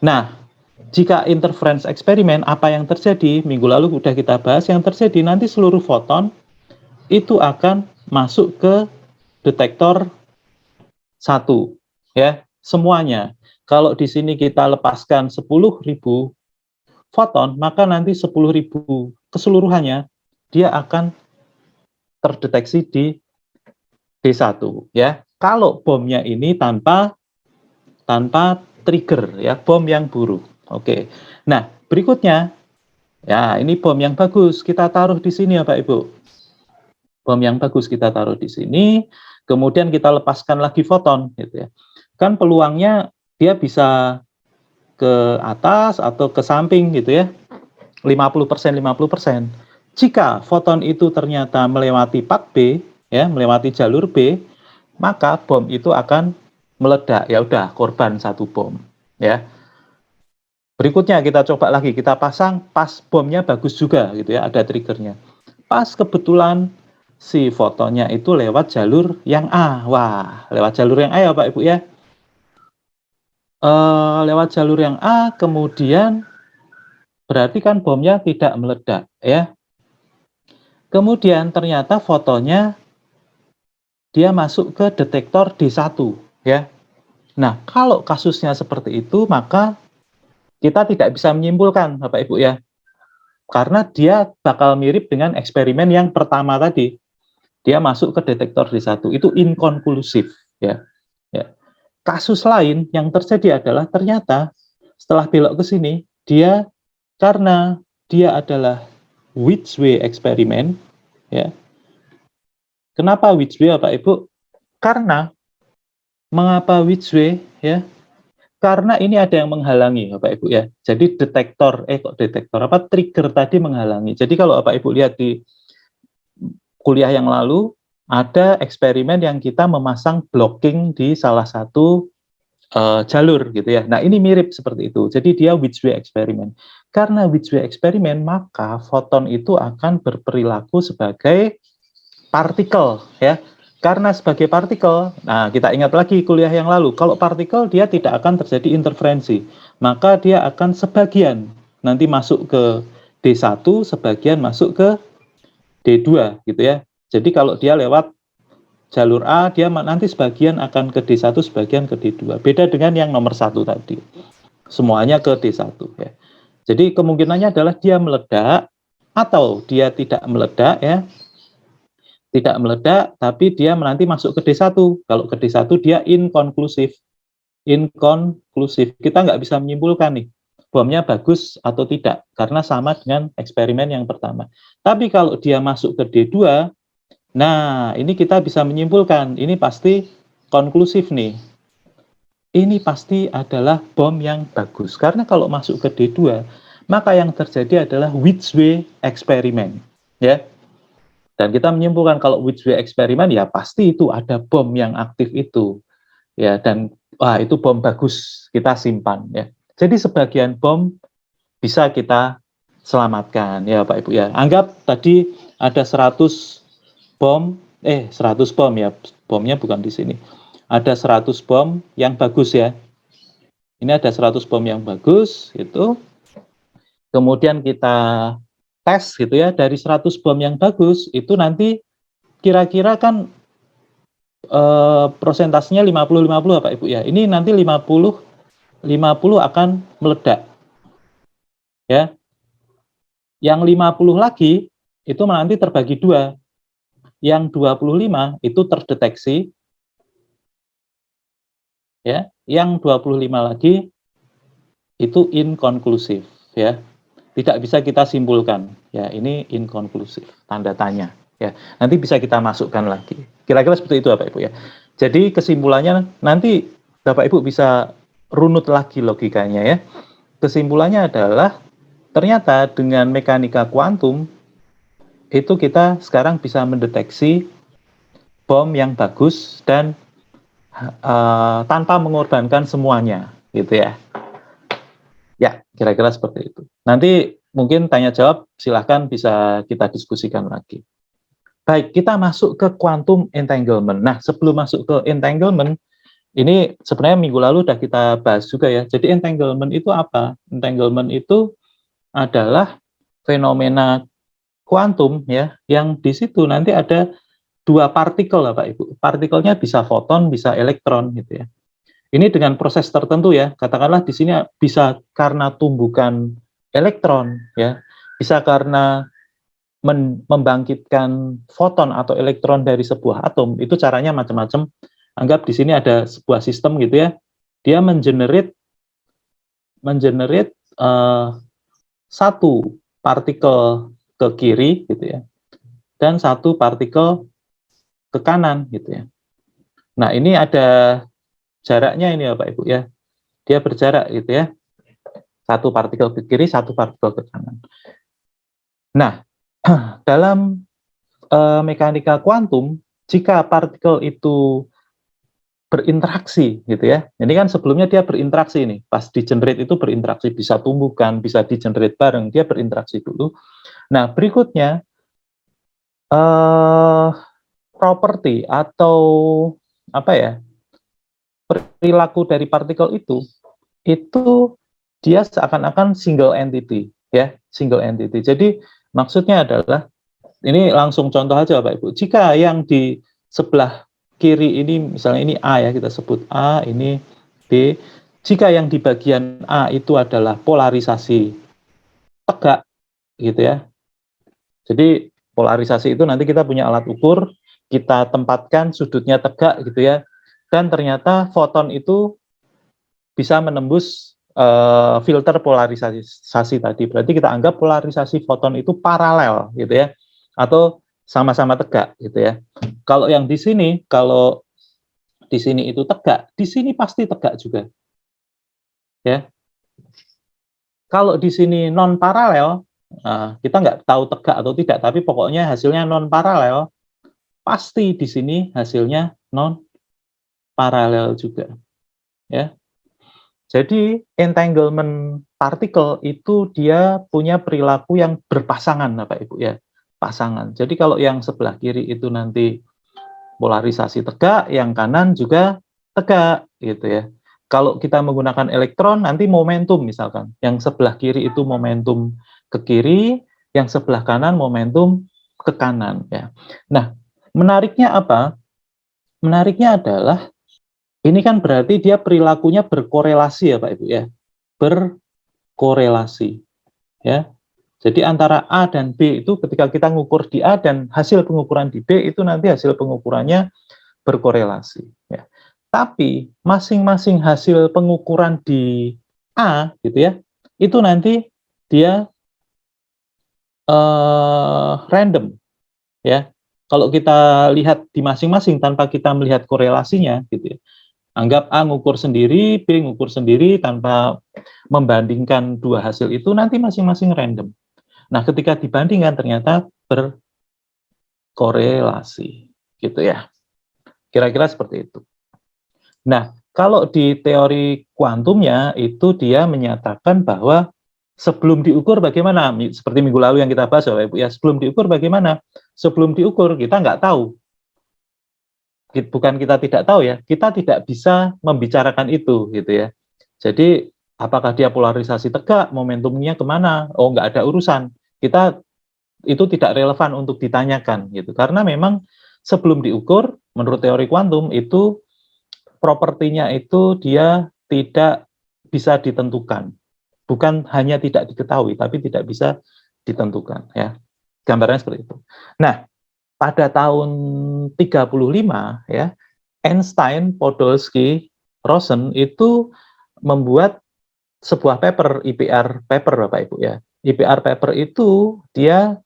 Nah, jika interference eksperimen, apa yang terjadi? Minggu lalu sudah kita bahas, yang terjadi nanti seluruh foton itu akan masuk ke detektor 1, ya, semuanya. Kalau di sini kita lepaskan 10.000 foton, maka nanti 10.000 keseluruhannya dia akan terdeteksi di D1, ya. Kalau bomnya ini tanpa trigger, ya, bom yang buruk. Oke. Nah, berikutnya, ya, ini bom yang bagus kita taruh di sini ya Pak Ibu. Bom yang bagus kita taruh di sini, kemudian kita lepaskan lagi foton, gitu ya. Kan peluangnya dia bisa ke atas atau ke samping, gitu ya. 50%, 50%. Jika foton itu ternyata melewati path B, ya, melewati jalur B, maka bom itu akan meledak. Ya udah, korban satu bom, ya. Berikutnya kita coba lagi, kita pasang pas bomnya bagus juga, gitu ya, ada triggernya. Pas kebetulan si fotonya itu lewat jalur yang A. Wah, lewat jalur yang A ya Pak Ibu ya. Lewat jalur yang A, kemudian berarti kan bomnya tidak meledak, ya. Kemudian ternyata fotonya dia masuk ke detektor D1, ya. Nah, kalau kasusnya seperti itu, maka kita tidak bisa menyimpulkan, Bapak Ibu ya. Karena dia bakal mirip dengan eksperimen yang pertama tadi. Dia masuk ke detektor D1, itu inkonklusif, ya. Ya. Kasus lain yang terjadi adalah ternyata setelah belok ke sini, dia karena dia adalah Ridgway eksperimen, ya. Kenapa Ridgway, Bapak Ibu? Karena mengapa Ridgway, ya? Karena ini ada yang menghalangi, Bapak Ibu ya. Jadi trigger tadi menghalangi. Jadi kalau Bapak Ibu lihat di kuliah yang lalu, ada eksperimen yang kita memasang blocking di salah satu jalur gitu ya. Nah, ini mirip seperti itu. Jadi dia Ridgway eksperimen. Karena Ridgway eksperimen, maka foton itu akan berperilaku sebagai partikel ya. Karena sebagai partikel, nah kita ingat lagi kuliah yang lalu, kalau partikel dia tidak akan terjadi interferensi, maka dia akan sebagian nanti masuk ke D1, sebagian masuk ke D2 gitu ya. Jadi kalau dia lewat jalur A, dia nanti sebagian akan ke D1, sebagian ke D2. Beda dengan yang nomor 1 tadi. Semuanya ke D1 ya. Jadi kemungkinannya adalah dia meledak atau dia tidak meledak ya. Tidak meledak, tapi dia nanti masuk ke D1. Kalau ke D1 dia inkonklusif. Inkonklusif. Kita nggak bisa menyimpulkan nih, bomnya bagus atau tidak, karena sama dengan eksperimen yang pertama. Tapi kalau dia masuk ke D2, nah ini kita bisa menyimpulkan, ini pasti konklusif nih. Ini pasti adalah bom yang bagus. Karena kalau masuk ke D2, maka yang terjadi adalah Ridgway eksperimen. Ya. Dan kita menyimpulkan kalau Ridgway eksperimen ya pasti itu ada bom yang aktif itu. Ya, dan wah itu bom bagus, kita simpan ya. Jadi sebagian bom bisa kita selamatkan ya Pak Ibu ya. Anggap tadi ada 100 bom, 100 bom ya. Bomnya bukan di sini. Ada 100 bom yang bagus ya. Ini ada 100 bom yang bagus gitu. Kemudian kita tes gitu ya, dari 100 bom yang bagus itu nanti kira-kira kan prosentasenya 50-50 Pak Ibu ya. Ini nanti 50 akan meledak. Ya. Yang 50 lagi itu nanti terbagi dua. Yang 25 itu terdeteksi. Ya. Yang 25 lagi itu inkonklusif ya. Tidak bisa kita simpulkan. Ya, ini inkonklusif, tanda tanya ya. Nanti bisa kita masukkan lagi. Kira-kira seperti itu Bapak Ibu ya. Jadi kesimpulannya nanti Bapak Ibu bisa runut lagi logikanya ya. Kesimpulannya adalah ternyata dengan mekanika kuantum itu kita sekarang bisa mendeteksi bom yang bagus dan tanpa mengorbankan semuanya gitu ya. Ya, kira-kira seperti itu. Nanti mungkin tanya jawab silahkan bisa kita diskusikan lagi. Baik, kita masuk ke quantum entanglement. Nah, sebelum masuk ke entanglement, Ini sebenarnya minggu lalu udah kita bahas juga ya. Jadi entanglement itu apa? Entanglement itu adalah fenomena kuantum ya, yang di situ nanti ada dua partikel lah Pak Ibu. Partikelnya bisa foton, bisa elektron gitu ya. Ini dengan proses tertentu ya. Katakanlah di sini bisa karena tumbukan elektron ya, bisa karena membangkitkan foton atau elektron dari sebuah atom. Itu caranya macam-macam. Anggap di sini ada sebuah sistem gitu ya. Dia mengenerate satu partikel ke kiri gitu ya, dan satu partikel ke kanan gitu ya. Nah, ini ada jaraknya ini ya Pak Ibu ya. Dia berjarak gitu ya. Satu partikel ke kiri, satu partikel ke kanan. Nah, dalam mekanika kuantum, jika partikel itu berinteraksi gitu ya. Ini kan sebelumnya dia berinteraksi nih. Pas di generate itu berinteraksi, bisa tumbukan, bisa di generate bareng, dia berinteraksi dulu. Nah, berikutnya properti atau apa ya? Perilaku dari partikel itu dia seakan-akan single entity ya, single entity. Jadi maksudnya adalah ini langsung contoh aja Pak Ibu. Jika yang di sebelah kiri ini misalnya ini A ya, kita sebut A, ini B. Jika yang di bagian A itu adalah polarisasi tegak gitu ya. Jadi polarisasi itu nanti kita punya alat ukur, kita tempatkan sudutnya tegak gitu ya. Dan ternyata foton itu bisa menembus filter polarisasi tadi. Berarti kita anggap polarisasi foton itu paralel gitu ya, atau sama-sama tegak gitu ya. Kalau yang di sini, kalau di sini itu tegak, di sini pasti tegak juga ya. Kalau di sini non paralel, kita nggak tahu tegak atau tidak, tapi pokoknya hasilnya non paralel, pasti di sini hasilnya non paralel juga ya. Jadi entanglement partikel itu dia punya perilaku yang berpasangan Bapak Ibu ya, pasangan. Jadi kalau yang sebelah kiri itu nanti polarisasi tegak, yang kanan juga tegak gitu ya. Kalau kita menggunakan elektron nanti momentum misalkan, yang sebelah kiri itu momentum ke kiri, yang sebelah kanan momentum ke kanan ya. Nah, menariknya apa? Menariknya adalah ini kan berarti dia perilakunya berkorelasi ya Pak Ibu ya. Berkorelasi ya. Jadi antara A dan B itu ketika kita ngukur di A dan hasil pengukuran di B itu nanti hasil pengukurannya berkorelasi ya. Tapi masing-masing hasil pengukuran di A gitu ya, itu nanti dia random ya. Kalau kita lihat di masing-masing tanpa kita melihat korelasinya gitu ya. Anggap A ngukur sendiri, B ngukur sendiri tanpa membandingkan dua hasil itu nanti masing-masing random. Nah, ketika dibandingkan ternyata berkorelasi gitu ya. Kira-kira seperti itu. Nah, kalau di teori kuantumnya itu dia menyatakan bahwa sebelum diukur bagaimana, seperti minggu lalu yang kita bahas Bapak Ibu ya, sebelum diukur bagaimana? Sebelum diukur kita nggak tahu, bukan kita tidak tahu ya, kita tidak bisa membicarakan itu gitu ya. Jadi apakah dia polarisasi tegak, momentumnya kemana? Oh, nggak ada urusan. Kita itu tidak relevan untuk ditanyakan gitu, karena memang sebelum diukur menurut teori kuantum itu propertinya itu dia tidak bisa ditentukan. Bukan hanya tidak diketahui, tapi tidak bisa ditentukan. Ya, gambarnya seperti itu. Nah, pada tahun 35, ya, Einstein, Podolsky, Rosen itu membuat sebuah paper, IPR paper, Bapak Ibu ya. IPR paper itu dia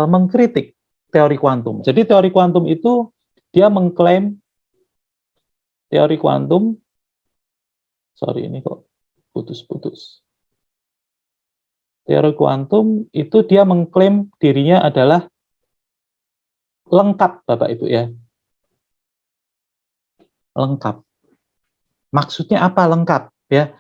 mengkritik teori kuantum. Jadi teori kuantum itu dia mengklaim teori kuantum, sorry ini kok putus-putus. Teori kuantum itu dia mengklaim dirinya adalah lengkap, Bapak Ibu ya. Lengkap. Maksudnya apa lengkap? Ya,